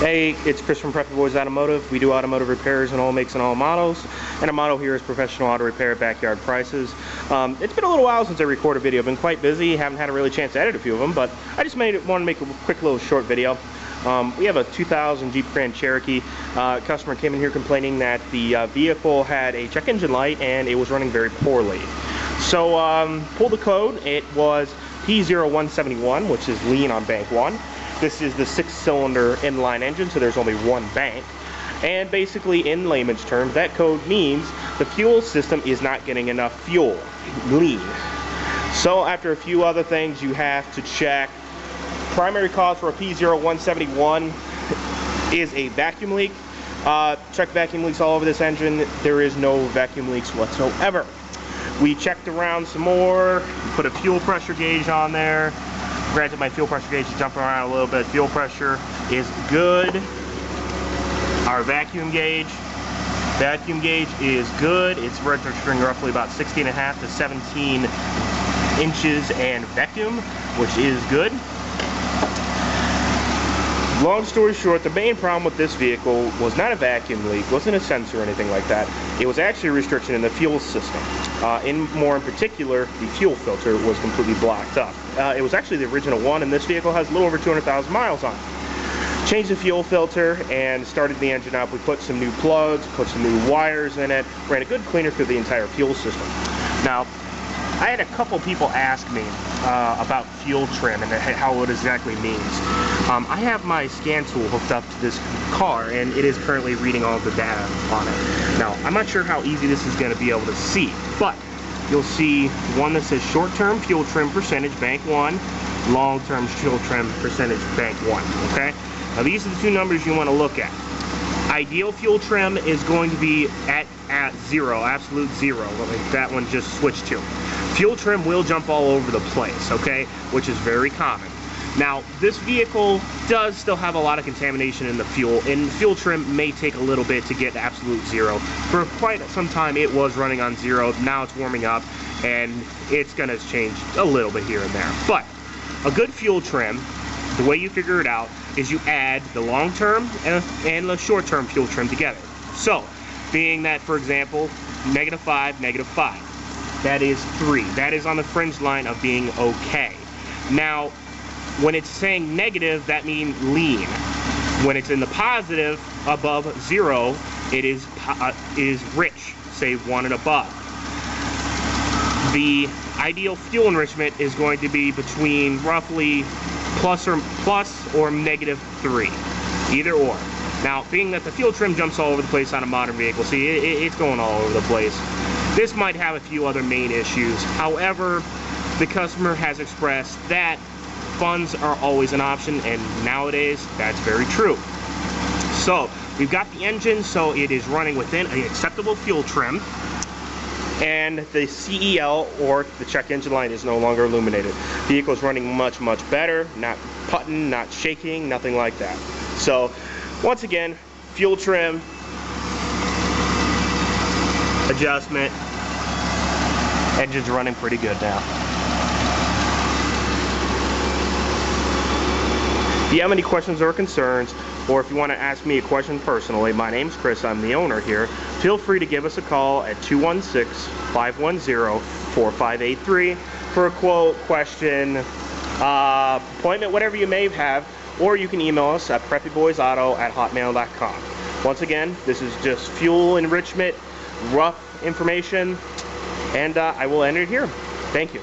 Hey, it's Chris from Preppy Boys Automotive. We do automotive repairs in all makes and all models. And our motto here is professional auto repair at backyard prices. It's been a little while since I recorded a video. I've been quite busy, haven't had a really chance to edit a few of them, but I just want to make a quick little short video. We have a 2000 Jeep Grand Cherokee. Customer came in here complaining that the vehicle had a check engine light and it was running very poorly. So pulled the code. It was p0171, which is lean on bank 1. This is the 6-cylinder inline engine, so there's only one bank. And basically, in layman's terms, that code means the fuel system is not getting enough fuel, lean. So after a few other things, you have to check. Primary cause for a p0171 is a vacuum leak. Check vacuum leaks all over this engine. There is no vacuum leaks whatsoever. We checked around some more, put a fuel pressure gauge on there. Granted, my fuel pressure gauge is jumping around a little bit. Fuel pressure is good. Our vacuum gauge is good. It's registering roughly about 16.5 to 17 inches and vacuum, which is good. Long story short, the main problem with this vehicle was not a vacuum leak, wasn't a sensor or anything like that. It was actually a restriction in the fuel system. More in particular, the fuel filter was completely blocked up. It was actually the original one, and this vehicle has a little over 200,000 miles on it. Changed the fuel filter and started the engine up. We put some new plugs, put some new wires in it, ran a good cleaner through the entire fuel system. Now, I had a couple people ask me about fuel trim and how it exactly means. I have my scan tool hooked up to this car, and it is currently reading all of the data on it. Now, I'm not sure how easy this is going to be able to see, but you'll see one that says short-term fuel trim percentage, bank 1, long-term fuel trim percentage, bank 1, okay? Now, these are the two numbers you want to look at. Ideal fuel trim is going to be at 0, absolute 0, like that one just switched to. Fuel trim will jump all over the place, okay, which is very common. Now, this vehicle does still have a lot of contamination in the fuel, and fuel trim may take a little bit to get absolute 0. For quite some time, it was running on 0. Now it's warming up, and it's going to change a little bit here and there. But a good fuel trim, the way you figure it out, is you add the long-term and the short-term fuel trim together. So, being that, for example, -5, -5. That is 3. That is on the fringe line of being okay. Now, when it's saying negative, that means lean. When it's in the positive, above 0, it is rich, say 1 and above. The ideal fuel enrichment is going to be between roughly plus or -3, either or. Now, being that the fuel trim jumps all over the place on a modern vehicle, see, it's going all over the place. This might have a few other main issues. However, the customer has expressed that funds are always an option, and nowadays, that's very true. So, we've got the engine, so it is running within an acceptable fuel trim, and the CEL, or the check engine light, is no longer illuminated. The vehicle is running much, much better, not putting, not shaking, nothing like that. So, once again, fuel trim, adjustment, engine's running pretty good now. If you have any questions or concerns, or if you want to ask me a question personally, my name's Chris, I'm the owner here. Feel free to give us a call at 216-510-4583 for a quote, question, appointment, whatever you may have, or you can email us at preppyboysauto@hotmail.com. Once again, this is just fuel enrichment, rough information, and I will end it here. Thank you.